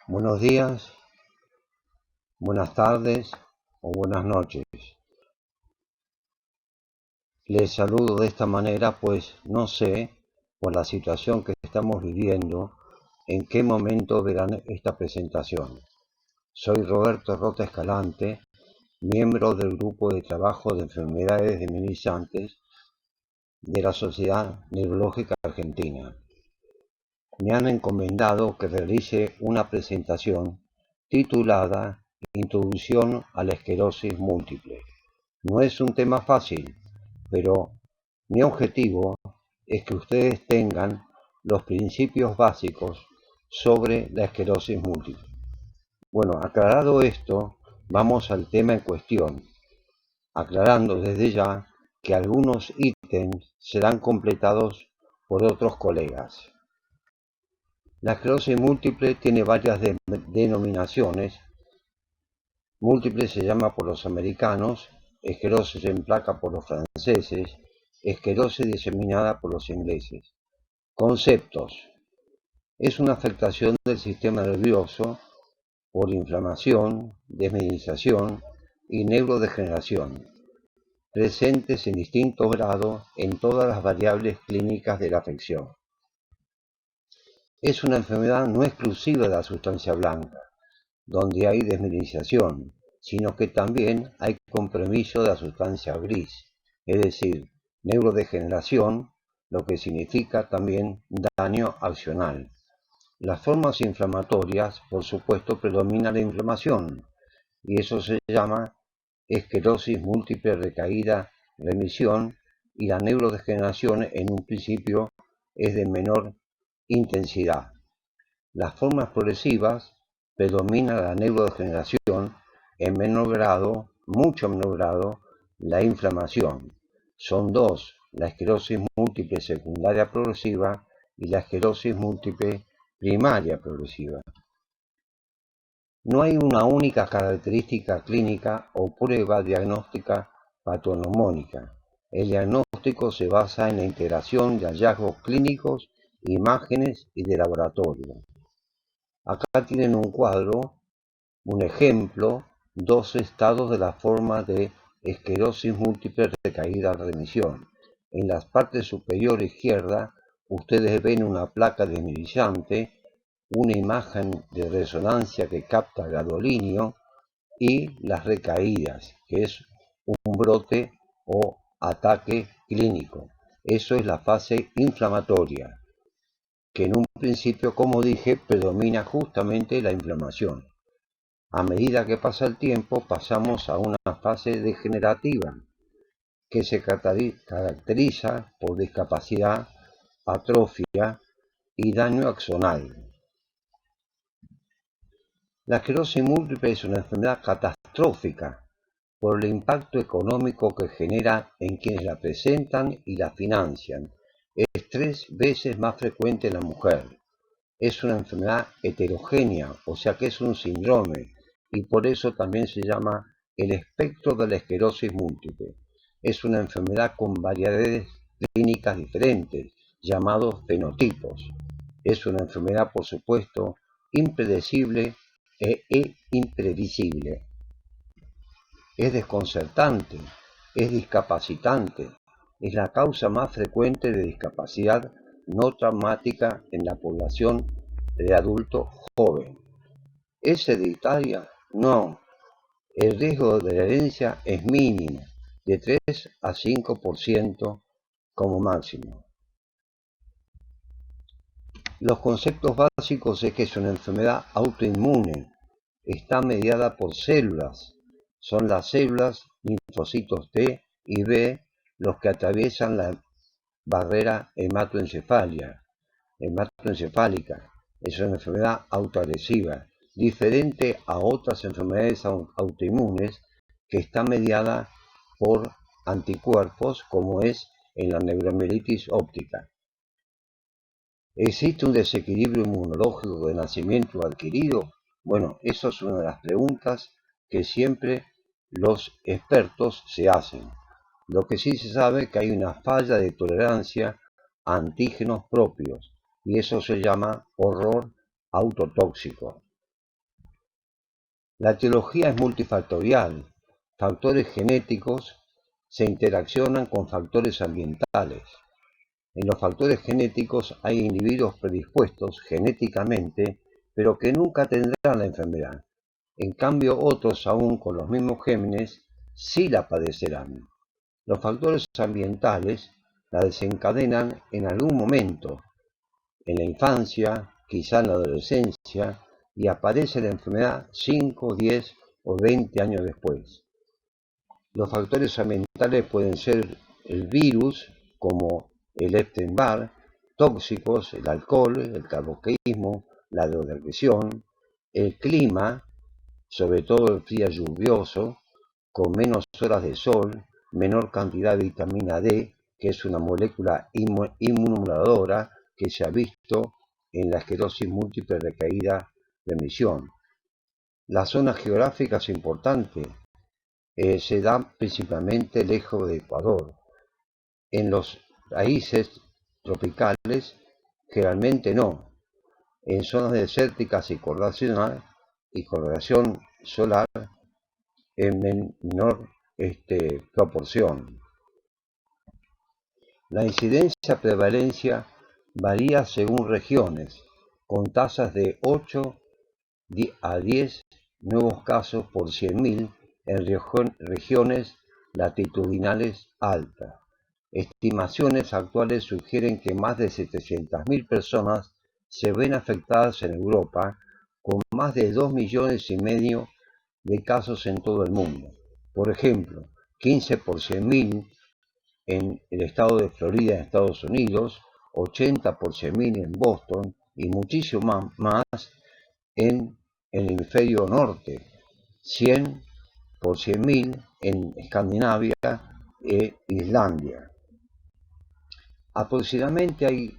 Buenos días, buenas tardes o buenas noches. Les saludo de esta manera, pues no sé, por la situación que estamos viviendo, en qué momento verán esta presentación. Soy Roberto Rota Escalante, miembro del Grupo de Trabajo de Enfermedades Desminimizantes de la Sociedad Neurológica Argentina. Me han encomendado que realice una presentación titulada Introducción a la esclerosis múltiple. No es un tema fácil, pero mi objetivo es que ustedes tengan los principios básicos sobre la esclerosis múltiple. Bueno, aclarado esto, vamos al tema en cuestión, aclarando desde ya que algunos ítems serán completados por otros colegas. La esclerosis múltiple tiene varias denominaciones. Múltiple se llama por los americanos, esclerosis en placa por los franceses, esclerosis diseminada por los ingleses. Conceptos. Es una afectación del sistema nervioso por inflamación, desmineralización y neurodegeneración, presentes en distintos grados en todas las variables clínicas de la afección. Es una enfermedad no exclusiva de la sustancia blanca, donde hay desmineralización, sino que también hay compromiso de la sustancia gris, es decir, neurodegeneración, lo que significa también daño accional. Las formas inflamatorias, por supuesto, predomina la inflamación, y eso se llama esclerosis múltiple recaída remisión, y la neurodegeneración en un principio es de menor intensidad. Las formas progresivas predomina la neurodegeneración, en menor grado, mucho menor grado, la inflamación. Son dos, la esclerosis múltiple secundaria progresiva y la esclerosis múltiple primaria progresiva. No hay una única característica clínica o prueba diagnóstica patognomónica. El diagnóstico se basa en la integración de hallazgos clínicos, imágenes y de laboratorio. Acá tienen un cuadro, un ejemplo, dos estados de la forma de esclerosis múltiple recaída remisión. En la parte superior izquierda ustedes ven una placa desmineralizante, una imagen de resonancia que capta gadolinio y las recaídas, que es un brote o ataque clínico. Eso es la fase inflamatoria, que en un principio, como dije, predomina justamente la inflamación. A medida que pasa el tiempo, pasamos a una fase degenerativa, que se caracteriza por discapacidad, atrofia y daño axonal. La esclerosis múltiple es una enfermedad catastrófica por el impacto económico que genera en quienes la presentan y la financian. Es 3 veces más frecuente en la mujer. Es una enfermedad heterogénea, o sea que es un síndrome, y por eso también se llama el espectro de la esclerosis múltiple. Es una enfermedad con variedades clínicas diferentes, llamados fenotipos. Es una enfermedad, por supuesto, impredecible e imprevisible. Es desconcertante, es discapacitante, es la causa más frecuente de discapacidad no traumática en la población de adulto joven. ¿Es hereditaria? No. El riesgo de la herencia es mínimo, de 3 a 5% como máximo. Los conceptos básicos es que es una enfermedad autoinmune, está mediada por células, son las células linfocitos T y B los que atraviesan la barrera hematoencefálica. Es una enfermedad autoagresiva, diferente a otras enfermedades autoinmunes que está mediada por anticuerpos, como es en la neuromielitis óptica. ¿Existe un desequilibrio inmunológico de nacimiento o adquirido? Bueno, eso es una de las preguntas que siempre los expertos se hacen. Lo que sí se sabe es que hay una falla de tolerancia a antígenos propios, y eso se llama horror autotóxico. La etiología es multifactorial. Factores genéticos se interaccionan con factores ambientales. En los factores genéticos hay individuos predispuestos genéticamente, pero que nunca tendrán la enfermedad. En cambio, otros, aún con los mismos gérmenes, sí la padecerán. Los factores ambientales la desencadenan en algún momento, en la infancia, quizá en la adolescencia, y aparece la enfermedad 5, 10 o 20 años después. Los factores ambientales pueden ser el virus, como el Epstein-Barr, tóxicos, el alcohol, el tabaquismo, la drogadicción, el clima, sobre todo el frío lluvioso, con menos horas de sol, menor cantidad de vitamina D, que es una molécula inmunomoduladora que se ha visto en la esclerosis múltiple recaída remisión. La zona geográfica es importante, se da principalmente lejos de Ecuador. En los países tropicales generalmente no. En zonas desérticas y correlación solar en menor proporción. La incidencia-prevalencia varía según regiones, con tasas de 8 a 10 nuevos casos por 100.000 en regiones latitudinales altas. Estimaciones actuales sugieren que más de 700.000 personas se ven afectadas en Europa, con más de 2,5 millones de casos en todo el mundo. Por ejemplo, 15 por 100.000 en el estado de Florida en Estados Unidos, 80 por 100.000 en Boston y muchísimo más en el hemisferio norte, 100 por 100.000 en Escandinavia e Islandia. Aproximadamente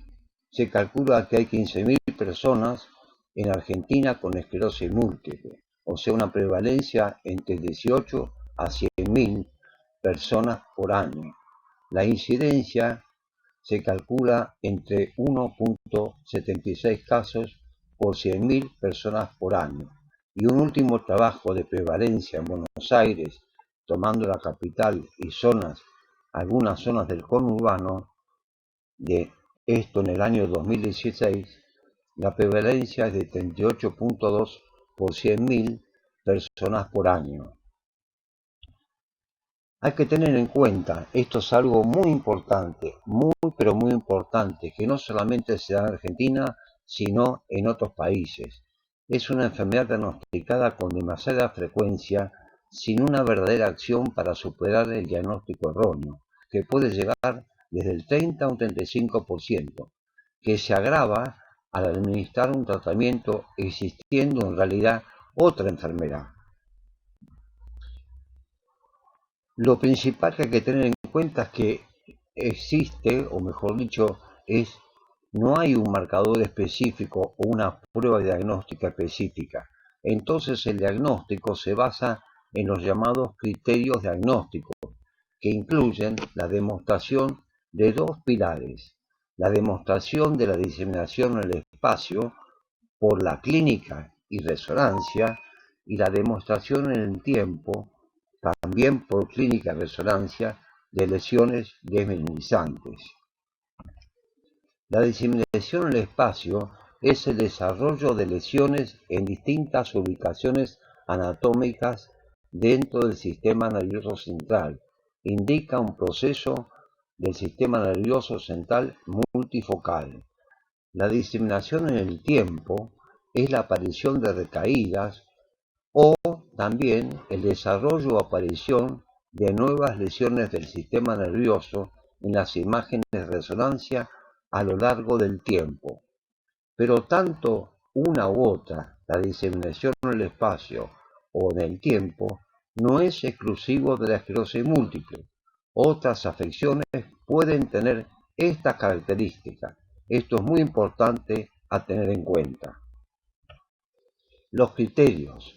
se calcula que hay 15.000 personas en Argentina con esclerosis múltiple, o sea, una prevalencia entre 18 a 100.000 personas por año. La incidencia se calcula entre 1,76 casos por 100.000 personas por año. Y un último trabajo de prevalencia en Buenos Aires, tomando la capital y algunas zonas del conurbano, de esto en el año 2016, la prevalencia es de 38,2 por 100.000 personas por año. Hay que tener en cuenta, esto es algo muy importante, pero muy importante, que no solamente se da en Argentina, sino en otros países. Es una enfermedad diagnosticada con demasiada frecuencia, sin una verdadera acción para superar el diagnóstico erróneo, que puede llegar desde el 30 a un 35%, que se agrava al administrar un tratamiento existiendo en realidad otra enfermedad. Lo principal que hay que tener en cuenta es que existe, o mejor dicho, no hay un marcador específico o una prueba diagnóstica específica. Entonces el diagnóstico se basa en los llamados criterios diagnósticos, que incluyen la demostración de dos pilares: la demostración de la diseminación en el espacio por la clínica y resonancia, y la demostración en el tiempo, también por clínica y resonancia, de lesiones desmineralizantes. La diseminación en el espacio es el desarrollo de lesiones en distintas ubicaciones anatómicas dentro del sistema nervioso central. Indica un proceso del sistema nervioso central multifocal. La diseminación en el tiempo es la aparición de recaídas o también el desarrollo o aparición de nuevas lesiones del sistema nervioso en las imágenes de resonancia a lo largo del tiempo. Pero tanto una u otra, la diseminación en el espacio o en el tiempo, no es exclusivo de la esclerosis múltiple. Otras afecciones pueden tener estas características. Esto es muy importante a tener en cuenta. Los criterios.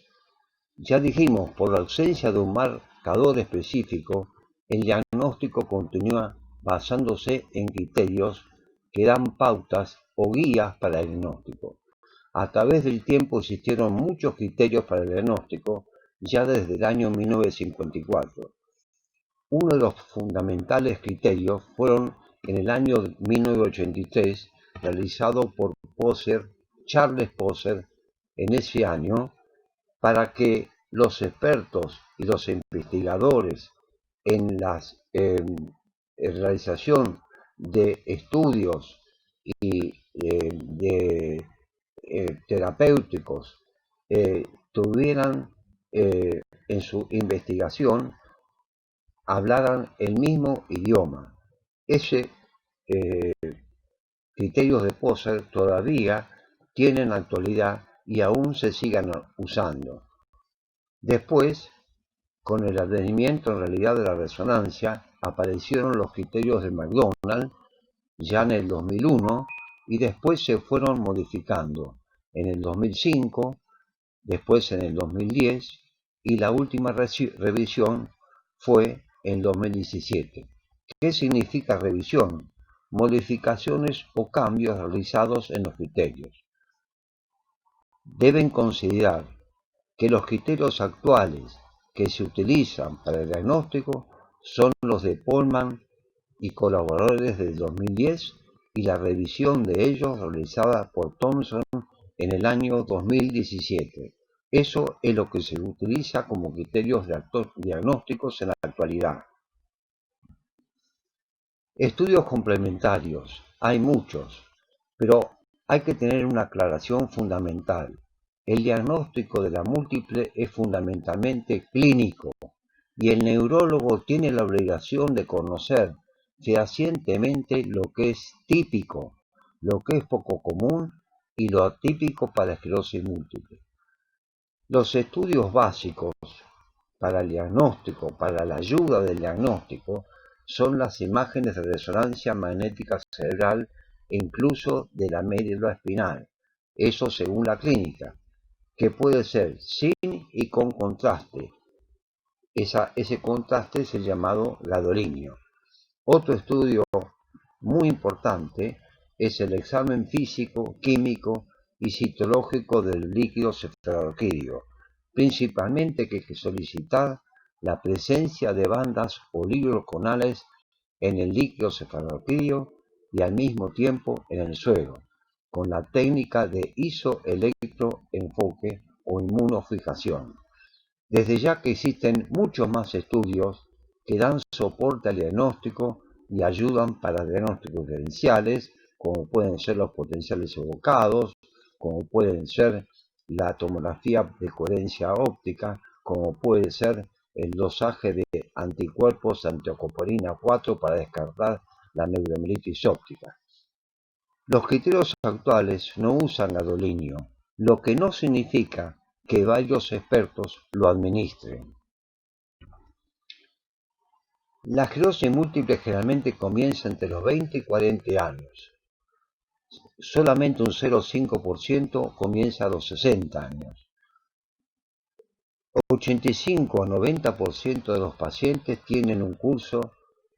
Ya dijimos, por la ausencia de un marcador específico, el diagnóstico continúa basándose en criterios que dan pautas o guías para el diagnóstico. A través del tiempo existieron muchos criterios para el diagnóstico, ya desde el año 1954. Uno de los fundamentales criterios fueron en el año 1983, realizado por Charles Posser, en ese año, para que los expertos y los investigadores en la realización de estudios y terapéuticos tuvieran en su investigación, hablaran el mismo idioma. Ese criterios de Posser todavía tienen actualidad y aún se sigan usando. Después, con el advenimiento en realidad de la resonancia, aparecieron los criterios de McDonald ya en el 2001 y después se fueron modificando en el 2005, después en el 2010 y la última revisión fue en 2017. ¿Qué significa revisión? Modificaciones o cambios realizados en los criterios. Deben considerar que los criterios actuales que se utilizan para el diagnóstico son los de Polman y colaboradores del 2010 y la revisión de ellos realizada por Thompson en el año 2017. Eso es lo que se utiliza como criterios diagnósticos en la actualidad. Estudios complementarios, hay muchos, pero hay que tener una aclaración fundamental. El diagnóstico de la múltiple es fundamentalmente clínico y el neurólogo tiene la obligación de conocer fehacientemente lo que es típico, lo que es poco común y lo atípico para la esclerosis múltiple. Los estudios básicos para el diagnóstico, para la ayuda del diagnóstico, son las imágenes de resonancia magnética cerebral e incluso de la médula espinal, eso según la clínica, que puede ser sin y con contraste. Ese contraste es el llamado gadolinio. Otro estudio muy importante es el examen físico, químico y citológico del líquido cefalorraquídeo, principalmente que hay que solicitar la presencia de bandas oligoclonales en el líquido cefalorraquídeo y al mismo tiempo en el suelo, con la técnica de isoelectroenfoque o inmunofijación. Desde ya que existen muchos más estudios que dan soporte al diagnóstico y ayudan para diagnósticos diferenciales, como pueden ser los potenciales evocados, como pueden ser la tomografía de coherencia óptica, como puede ser el dosaje de anticuerpos antiacopolina 4 para descartar la neuromielitis óptica. Los criterios actuales no usan gadolinio, lo que no significa que varios expertos lo administren. La esclerosis múltiple generalmente comienza entre los 20 y 40 años. Solamente un 0,5% comienza a los 60 años. 85 a 90% de los pacientes tienen un curso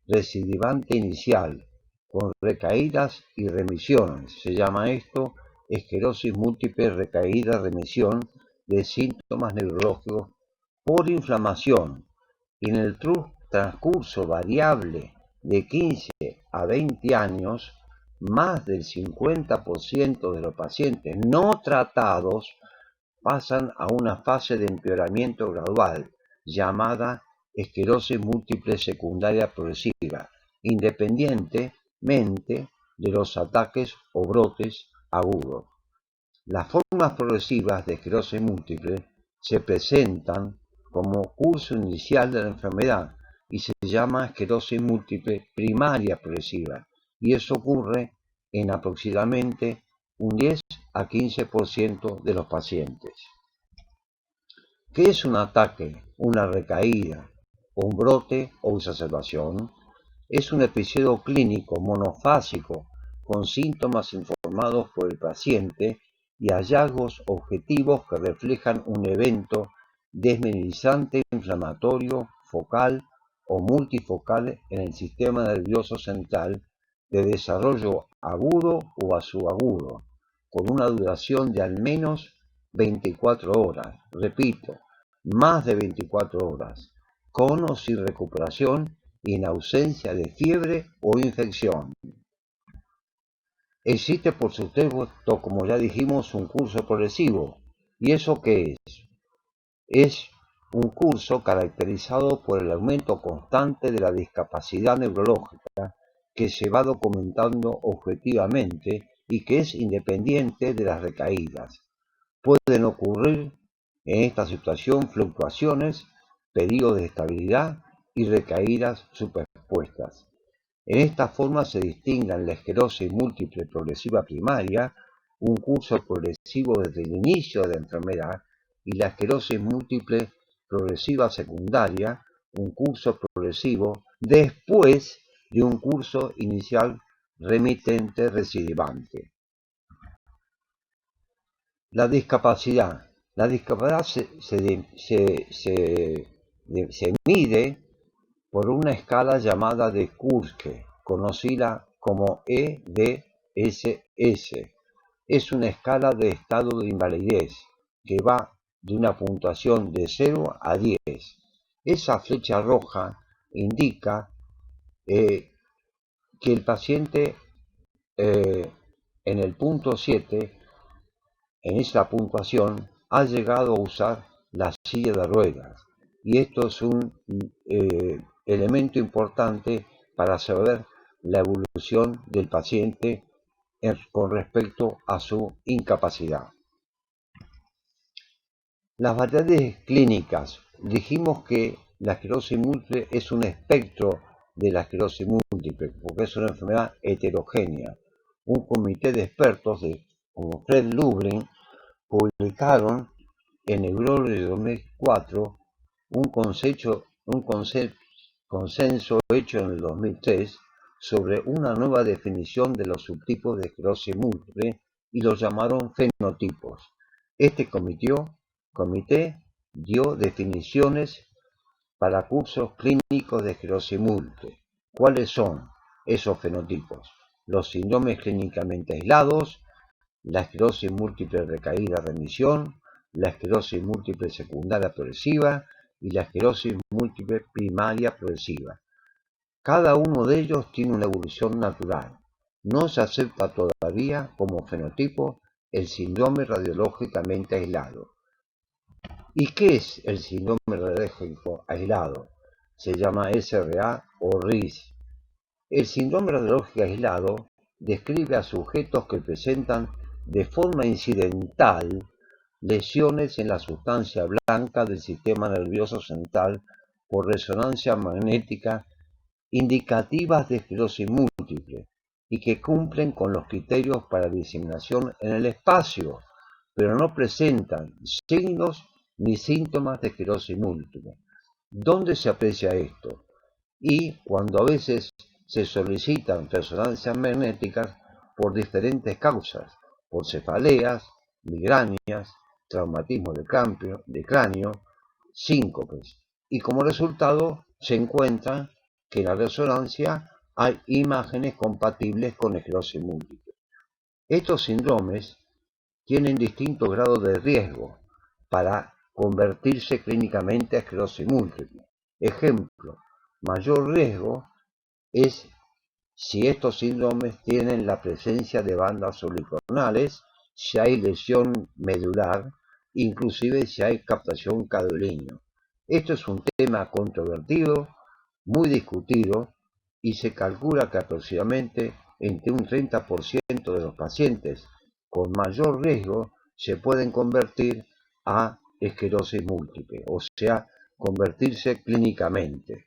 recidivante inicial, con recaídas y remisiones. Se llama esto esclerosis múltiple recaída-remisión de síntomas neurológicos por inflamación, y en el transcurso variable de 15 a 20 años, más del 50% de los pacientes no tratados pasan a una fase de empeoramiento gradual, llamada esclerosis múltiple secundaria progresiva, independientemente de los ataques o brotes agudos. Las formas progresivas de esclerosis múltiple se presentan como curso inicial de la enfermedad y se llama esclerosis múltiple primaria progresiva, y eso ocurre en aproximadamente un 10 a 15% de los pacientes. ¿Qué es un ataque, una recaída, un brote o exacerbación? Es un episodio clínico monofásico con síntomas informados por el paciente y hallazgos objetivos que reflejan un evento desmineralizante inflamatorio focal o multifocal en el sistema nervioso central de desarrollo agudo o subagudo. con una duración de al menos 24 horas. Repito, más de 24 horas, con o sin recuperación y en ausencia de fiebre o infección. Existe, por supuesto, como ya dijimos, un curso progresivo. ¿Y eso qué es? Es un curso caracterizado por el aumento constante de la discapacidad neurológica que se va documentando objetivamente y que es independiente de las recaídas. Pueden ocurrir en esta situación fluctuaciones, periodos de estabilidad y recaídas superpuestas. En esta forma se distinguen la esclerosis múltiple progresiva primaria, un curso progresivo desde el inicio de la enfermedad, y la esclerosis múltiple progresiva secundaria, un curso progresivo después de un curso inicial remitente recidivante. La discapacidad. La discapacidad se mide por una escala llamada de Kurske, conocida como EDSS. Es una escala de estado de invalidez que va de una puntuación de 0 a 10. Esa flecha roja indica que el paciente en el punto 7, en esa puntuación, ha llegado a usar la silla de ruedas. Y esto es un elemento importante para saber la evolución del paciente con respecto a su incapacidad. Las variedades clínicas. Dijimos que la esclerosis múltiple es un espectro de la esclerosis múltiple, porque es una enfermedad heterogénea. Un comité de expertos como Fred Lublin publicaron en Neurology de 2004 un consenso hecho en el 2003 sobre una nueva definición de los subtipos de esclerosis múltiple y los llamaron fenotipos. Este comité dio definiciones para cursos clínicos de esclerosis múltiple. ¿Cuáles son esos fenotipos? Los síndromes clínicamente aislados, la esclerosis múltiple recaída-remisión, la esclerosis múltiple secundaria progresiva y la esclerosis múltiple primaria progresiva. Cada uno de ellos tiene una evolución natural. No se acepta todavía como fenotipo el síndrome radiológicamente aislado. ¿Y qué es el síndrome radiológico aislado? Se llama SRA o RIS. El síndrome radiológico aislado describe a sujetos que presentan de forma incidental lesiones en la sustancia blanca del sistema nervioso central por resonancia magnética indicativas de esclerosis múltiple y que cumplen con los criterios para diseminación en el espacio, pero no presentan signos ni síntomas de esclerosis múltiple. ¿Dónde se aprecia esto? Y cuando a veces se solicitan resonancias magnéticas por diferentes causas, por cefaleas, migrañas, traumatismo de cráneo, síncopes, y como resultado se encuentra que en la resonancia hay imágenes compatibles con esclerosis múltiple. Estos síndromes tienen distintos grados de riesgo para convertirse clínicamente a esclerosis múltiple. Ejemplo, mayor riesgo es si estos síndromes tienen la presencia de bandas sublicronales, si hay lesión medular, inclusive si hay captación caudilíneo. Esto es un tema controvertido, muy discutido, y se calcula que aproximadamente entre un 30% de los pacientes con mayor riesgo se pueden convertir a esclerosis múltiple, o sea, convertirse clínicamente.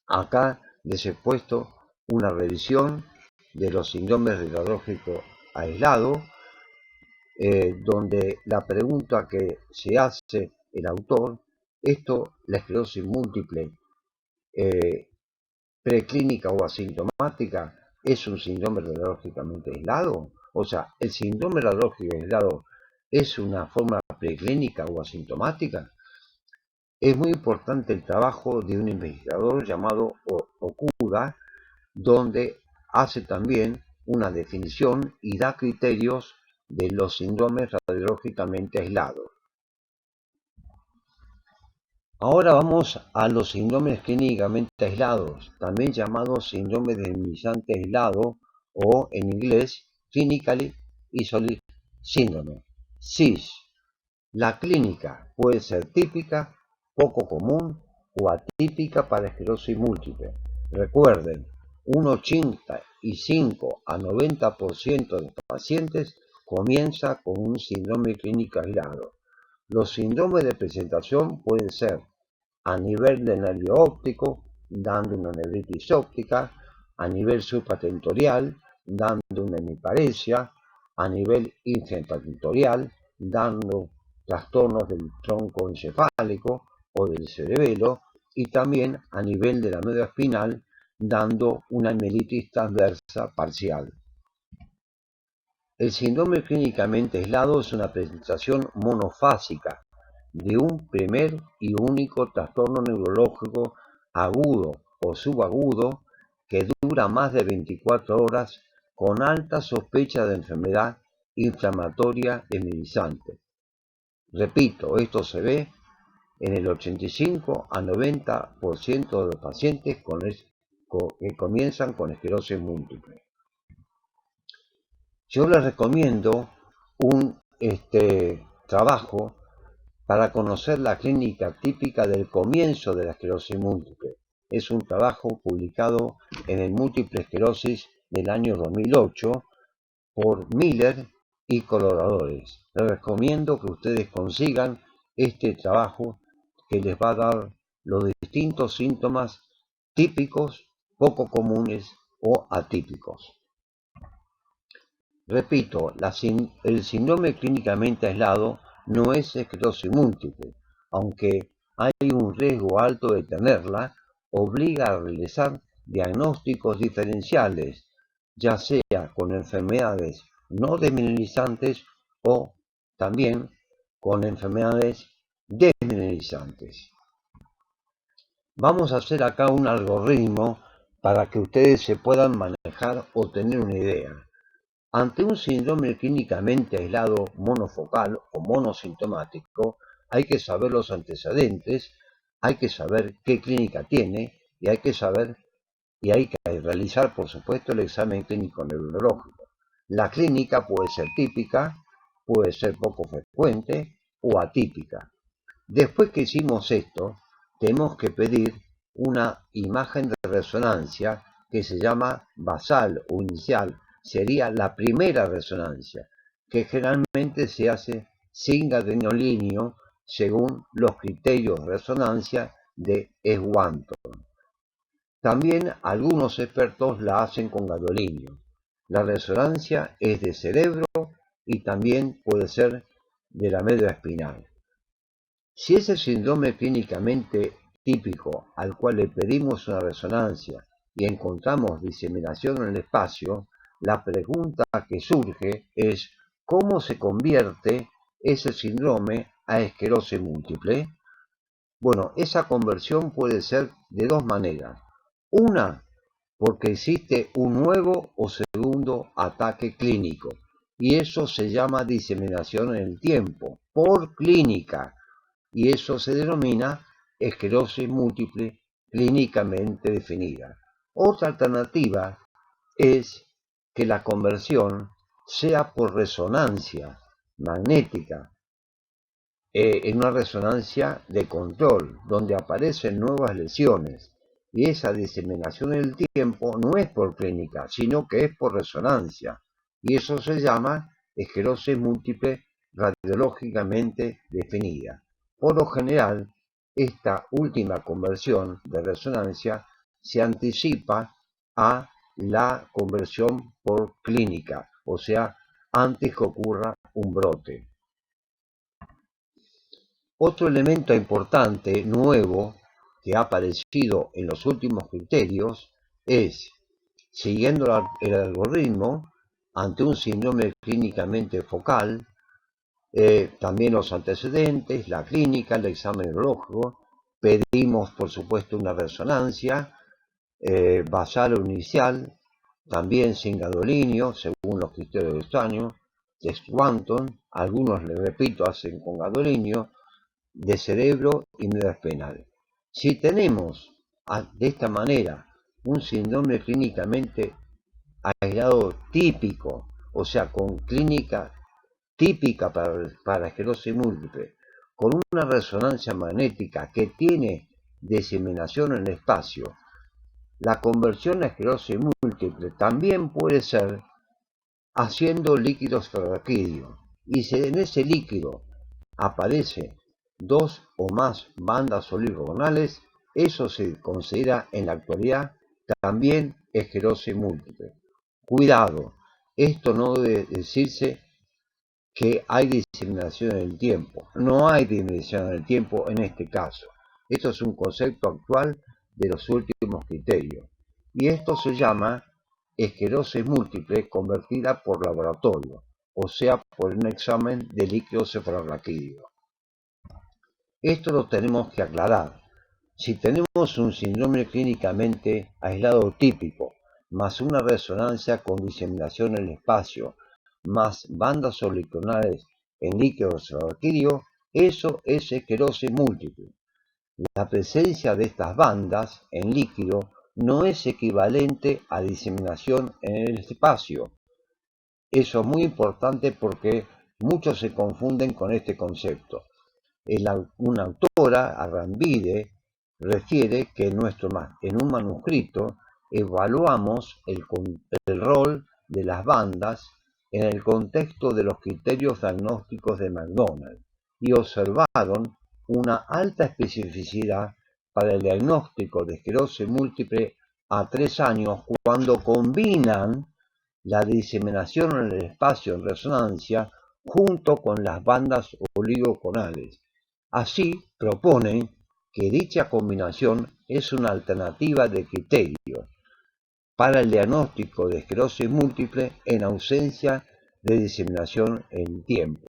Acá les he puesto una revisión de los síndromes radiológicos aislados, donde la pregunta que se hace el autor, la esclerosis múltiple preclínica o asintomática, ¿es un síndrome radiológicamente aislado? O sea, ¿el síndrome radiológico aislado es una forma preclínica o asintomática? Es muy importante el trabajo de un investigador llamado Okuda, donde hace también una definición y da criterios de los síndromes radiológicamente aislados. Ahora vamos a los síndromes clínicamente aislados, también llamados síndrome desminimizante aislado o en inglés Clinically Isolated Syndrome, CIS. La clínica puede ser típica, poco común o atípica para esclerosis múltiple. Recuerden, un 85 a 90% de los pacientes comienza con un síndrome clínico aislado. Los síndromes de presentación pueden ser a nivel del nervio óptico, dando una neuritis óptica, a nivel supratentorial, dando una hemiparesia, a nivel infratentorial, dando trastornos del tronco encefálico o del cerebelo, y también a nivel de la médula espinal, dando una mielitis transversa parcial. El síndrome clínicamente aislado es una presentación monofásica de un primer y único trastorno neurológico agudo o subagudo que dura más de 24 horas con alta sospecha de enfermedad inflamatoria desminimizante. Repito, esto se ve en el 85 a 90% de los pacientes que comienzan con esclerosis múltiple. Yo les recomiendo un trabajo para conocer la clínica típica del comienzo de la esclerosis múltiple. Es un trabajo publicado en el Múltiple Esclerosis del año 2008 por Miller y colaboradores. Les recomiendo que ustedes consigan este trabajo que les va a dar los distintos síntomas típicos, poco comunes o atípicos. Repito, el síndrome clínicamente aislado no es esclerosis múltiple, aunque hay un riesgo alto de tenerla, obliga a realizar diagnósticos diferenciales, ya sea con enfermedades no desmineralizantes o también con enfermedades desmineralizantes. Vamos a hacer acá un algoritmo para que ustedes se puedan manejar o tener una idea. Ante un síndrome clínicamente aislado monofocal o monosintomático, hay que saber los antecedentes, hay que saber qué clínica tiene y hay que realizar, por supuesto, el examen clínico neurológico. La clínica puede ser típica, puede ser poco frecuente o atípica. Después que hicimos esto, tenemos que pedir una imagen de resonancia que se llama basal o inicial. Sería la primera resonancia, que generalmente se hace sin gadolínio según los criterios de resonancia de Swanton. También algunos expertos la hacen con gadolínio. La resonancia es de cerebro y también puede ser de la médula espinal. Si ese síndrome clínicamente típico al cual le pedimos una resonancia y encontramos diseminación en el espacio, la pregunta que surge es ¿cómo se convierte ese síndrome a esclerosis múltiple? Bueno, esa conversión puede ser de dos maneras. Una, porque existe un nuevo o segundo ataque clínico, y eso se llama diseminación en el tiempo, por clínica, y eso se denomina esclerosis múltiple clínicamente definida. Otra alternativa es que la conversión sea por resonancia magnética, en una resonancia de control, donde aparecen nuevas lesiones, y esa diseminación en el tiempo no es por clínica, sino que es por resonancia, y eso se llama esclerosis múltiple radiológicamente definida. Por lo general, esta última conversión de resonancia se anticipa a la conversión por clínica, o sea, antes que ocurra un brote. Otro elemento importante, nuevo, que ha aparecido en los últimos criterios es, siguiendo el algoritmo, ante un síndrome clínicamente focal, también los antecedentes, la clínica, el examen neurológico, pedimos por supuesto una resonancia basal o inicial, también sin gadolínio, según los criterios de estaño, de Swanton, algunos, le repito, hacen con gadolinio, de cerebro y medio espinal. Si tenemos de esta manera un síndrome clínicamente aislado típico, o sea, con clínica típica para la esclerosis múltiple, con una resonancia magnética que tiene diseminación en el espacio, la conversión a esclerosis múltiple también puede ser haciendo líquidos ferroquídeos. Y si en ese líquido aparece dos o más bandas oligogonales, eso se considera en la actualidad también esclerosis múltiple. Cuidado, esto no debe decirse que hay diseminación en el tiempo. No hay diseminación en el tiempo en este caso. Esto es un concepto actual de los últimos criterios. Y esto se llama esclerosis múltiple convertida por laboratorio, o sea, por un examen de líquido cefalorraquídeo. Esto lo tenemos que aclarar. Si tenemos un síndrome clínicamente aislado típico, más una resonancia con diseminación en el espacio, más bandas oligonales en líquido cefalorraquídeo, eso es esclerosis múltiple. La presencia de estas bandas en líquido no es equivalente a diseminación en el espacio. Eso es muy importante porque muchos se confunden con este concepto. Una autora, Arrambide, refiere que en un manuscrito evaluamos el rol de las bandas en el contexto de los criterios diagnósticos de McDonald y observaron una alta especificidad para el diagnóstico de esclerosis múltiple a 3 años cuando combinan la diseminación en el espacio en resonancia junto con las bandas oligogonales. Así proponen que dicha combinación es una alternativa de criterio para el diagnóstico de esclerosis múltiple en ausencia de diseminación en tiempo.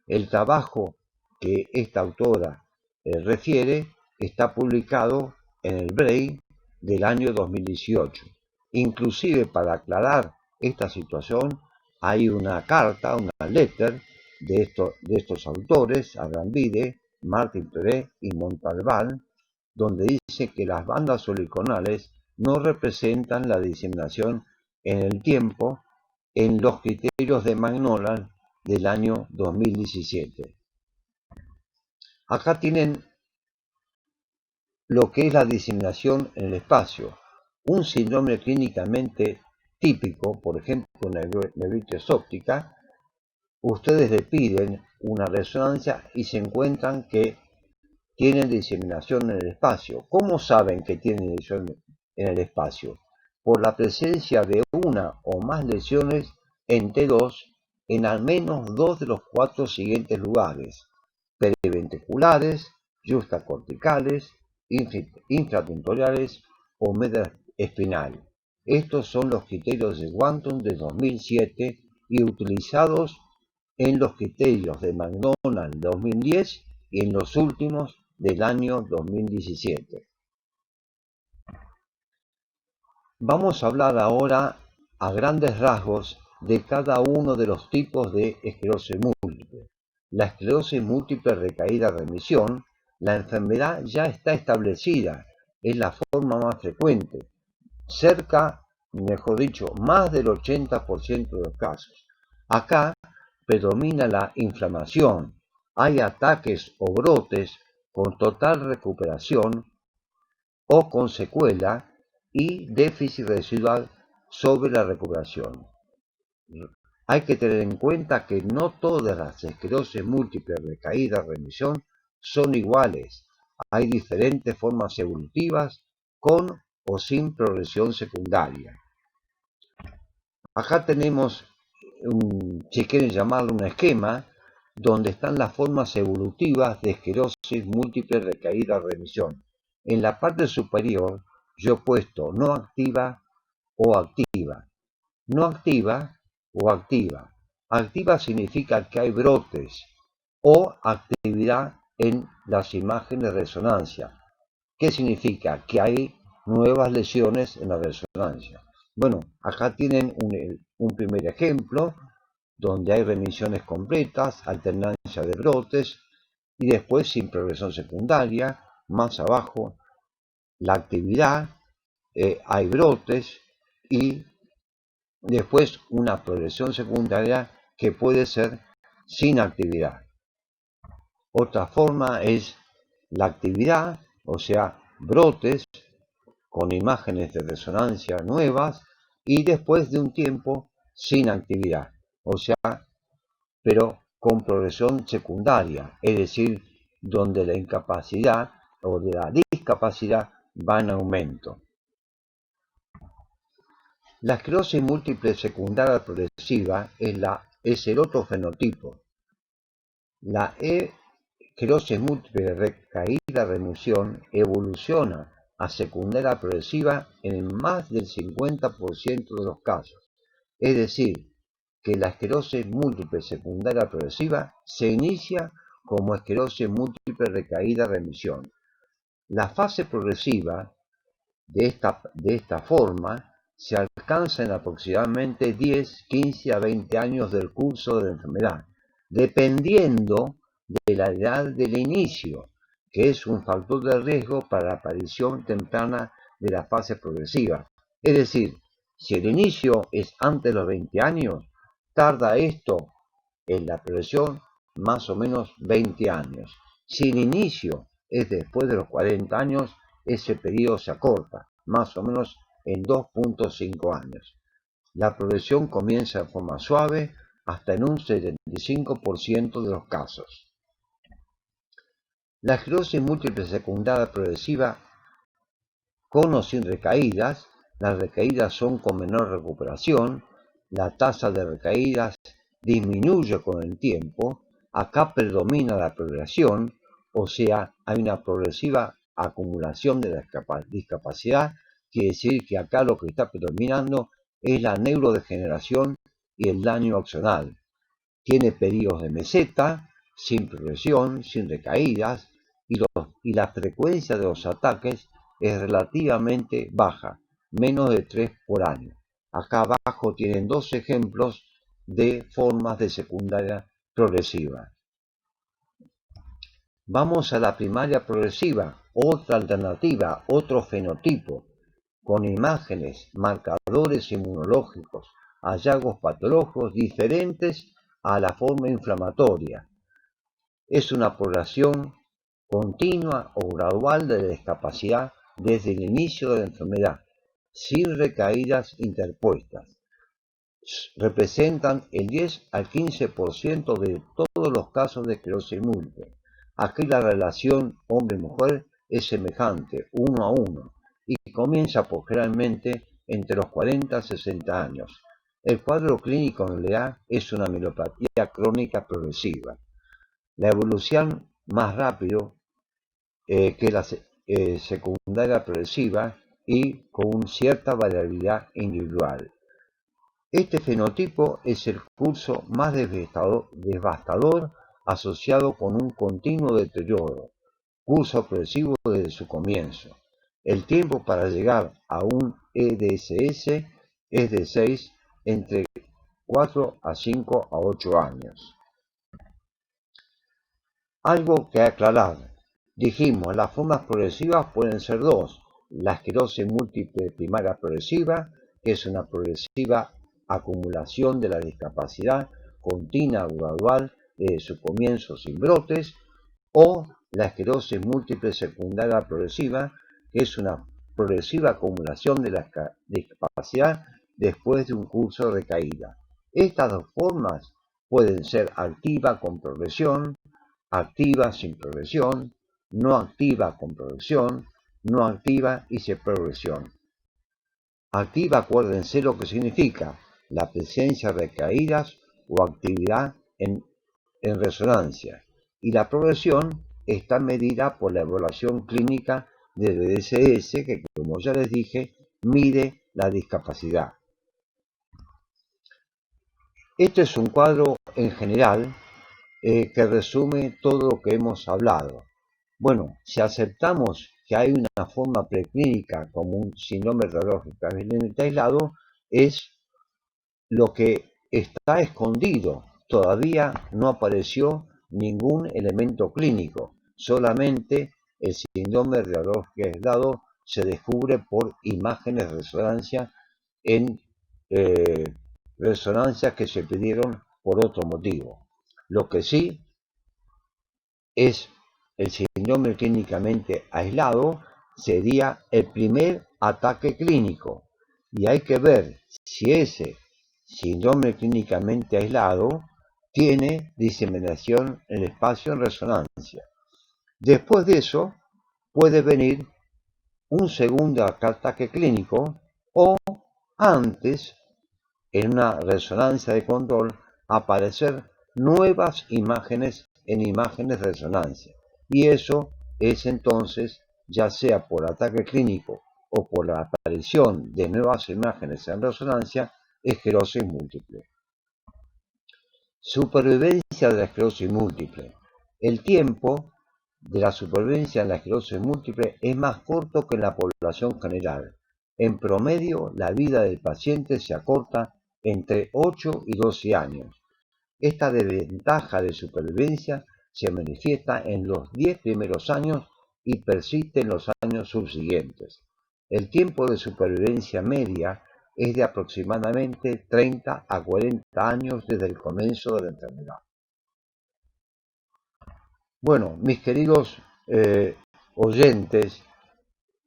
El trabajo que esta autora refiere está publicado en el Brain del año 2018. Inclusive para aclarar esta situación hay una carta, una letter de estos autores, Arrambide, Martin Perret y Montalbán, donde dice que las bandas oligonales no representan la diseminación en el tiempo en los criterios de McDonald del año 2017. Acá tienen lo que es la diseminación en el espacio. Un síndrome clínicamente típico, por ejemplo, neuritis óptica, ustedes le piden una resonancia y se encuentran que tienen diseminación en el espacio. ¿Cómo saben que tienen diseminación en el espacio? Por la presencia de una o más lesiones en T2 en al menos 2 de los 4 siguientes lugares: periventriculares, justacorticales, infratentoriales o espinal. Estos son los criterios de Swanton de 2007 y utilizados en los criterios de McDonald 2010 y en los últimos del año 2017. Vamos a hablar ahora a grandes rasgos de cada uno de los tipos de esclerosis múltiple. La esclerosis múltiple recaída-remisión, la enfermedad ya está establecida, es la forma más frecuente, más del 80% de los casos. Acá predomina la inflamación, hay ataques o brotes con total recuperación o con secuela y déficit residual sobre la recuperación. Hay que tener en cuenta que no todas las esclerosis múltiples recaída-remisión son iguales. Hay diferentes formas evolutivas con o sin progresión secundaria. Acá tenemos, si quieren llamarlo, un esquema donde están las formas evolutivas de esclerosis múltiple recaída-remisión. En la parte superior yo he puesto no activa o activa. No activa o activa. Activa significa que hay brotes o actividad en las imágenes de resonancia. ¿Qué significa? Que hay nuevas lesiones en la resonancia. Bueno, acá tienen un primer ejemplo donde hay remisiones completas, alternancia de brotes, y después sin progresión secundaria. Más abajo, la actividad, hay brotes y después una progresión secundaria que puede ser sin actividad. Otra forma es la actividad, o sea, brotes con imágenes de resonancia nuevas y después de un tiempo sin actividad, o sea, pero con progresión secundaria, es decir, donde la incapacidad o de la discapacidad va en aumento. La esclerosis múltiple secundaria progresiva es el otro fenotipo. La esclerosis múltiple recaída-reversión evoluciona a secundaria progresiva en más del 50% de los casos. Es decir, que la esclerosis múltiple secundaria progresiva se inicia como esclerosis múltiple recaída-remisión. La fase progresiva de esta forma se alcanza en aproximadamente 10, 15 a 20 años del curso de la enfermedad, dependiendo de la edad del inicio, que es un factor de riesgo para la aparición temprana de la fase progresiva. Es decir, si el inicio es antes de los 20 años, tarda esto en la progresión más o menos 20 años. Si el inicio es después de los 40 años, ese periodo se acorta, más o menos en 2.5 años. La progresión comienza de forma suave hasta en un 75% de los casos. La esclerosis múltiple secundaria progresiva, con o sin recaídas, las recaídas son con menor recuperación, la tasa de recaídas disminuye con el tiempo, acá predomina la progresión, o sea, hay una progresiva acumulación de la discapacidad, quiere decir que acá lo que está predominando es la neurodegeneración y el daño axonal. Tiene periodos de meseta, sin progresión, sin recaídas, y la frecuencia de los ataques es relativamente baja, menos de 3 por año. Acá abajo tienen dos ejemplos de formas de secundaria progresiva. Vamos a la primaria progresiva, otra alternativa, otro fenotipo, con imágenes, marcadores inmunológicos, hallazgos patológicos diferentes a la forma inflamatoria. Es una progresión continua o gradual de la discapacidad desde el inicio de la enfermedad, sin recaídas interpuestas. Representan el 10 al 15% de todos los casos de esclerosis múltiple. Aquí la relación hombre-mujer es semejante, 1 a 1, y comienza generalmente entre los 40 y 60 años. El cuadro clínico en realidad es una mielopatía crónica progresiva. La evolución más rápido que la secundaria progresiva y con cierta variabilidad individual. Este fenotipo es el curso más devastador asociado con un continuo deterioro, curso progresivo desde su comienzo. El tiempo para llegar a un EDSS es de 6, entre 4 a 5 a 8 años. Algo que aclarar. Dijimos, las formas progresivas pueden ser dos. La esclerosis múltiple primaria progresiva, que es una progresiva acumulación de la discapacidad continua o gradual desde su comienzo sin brotes, o la esclerosis múltiple secundaria progresiva, que es una progresiva acumulación de la discapacidad después de un curso de recaída. Estas dos formas pueden ser activa con progresión, activa sin progresión, no activa con progresión, no activa y sin progresión. Activa, acuérdense lo que significa la presencia de recaídas o actividad en resonancia, y la progresión está medida por la evaluación clínica del EDSS, que, como ya les dije, mide la discapacidad. Este es un cuadro en general que resume todo lo que hemos hablado. Bueno, si aceptamos que hay una forma preclínica como un síndrome radiológico aislado, es lo que está escondido, todavía no apareció ningún elemento clínico, solamente el síndrome de Rayleigh aislado se descubre por imágenes de resonancia en resonancias que se pidieron por otro motivo. Lo que sí es el síndrome clínicamente aislado sería el primer ataque clínico y hay que ver si ese síndrome clínicamente aislado tiene diseminación en el espacio en resonancia. Después de eso puede venir un segundo ataque clínico o antes, en una resonancia de control, aparecer nuevas imágenes en imágenes de resonancia. Y eso es entonces, ya sea por ataque clínico o por la aparición de nuevas imágenes en resonancia, esclerosis múltiple. Supervivencia de la esclerosis múltiple. El tiempo de la supervivencia en la esclerosis múltiple es más corto que en la población general. En promedio, la vida del paciente se acorta entre 8 y 12 años. Esta desventaja de supervivencia se manifiesta en los 10 primeros años y persiste en los años subsiguientes. El tiempo de supervivencia media es de aproximadamente 30 a 40 años desde el comienzo de la enfermedad. Bueno, mis queridos oyentes,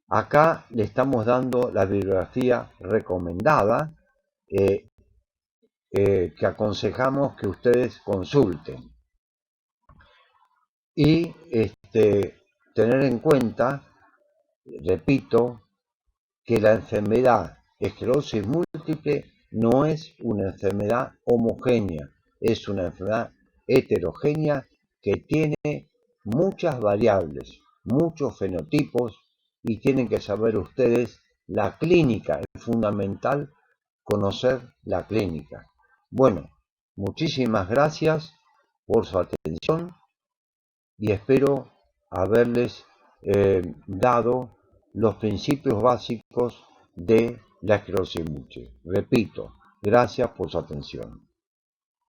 acá le estamos dando la bibliografía recomendada que aconsejamos que ustedes consulten. Y tener en cuenta, repito, que la enfermedad esclerosis múltiple no es una enfermedad homogénea, es una enfermedad heterogénea que tiene muchas variables, muchos fenotipos y tienen que saber ustedes la clínica, es fundamental conocer la clínica. Bueno, muchísimas gracias por su atención y espero haberles dado los principios básicos de la esclerosis múltiple. Repito, gracias por su atención.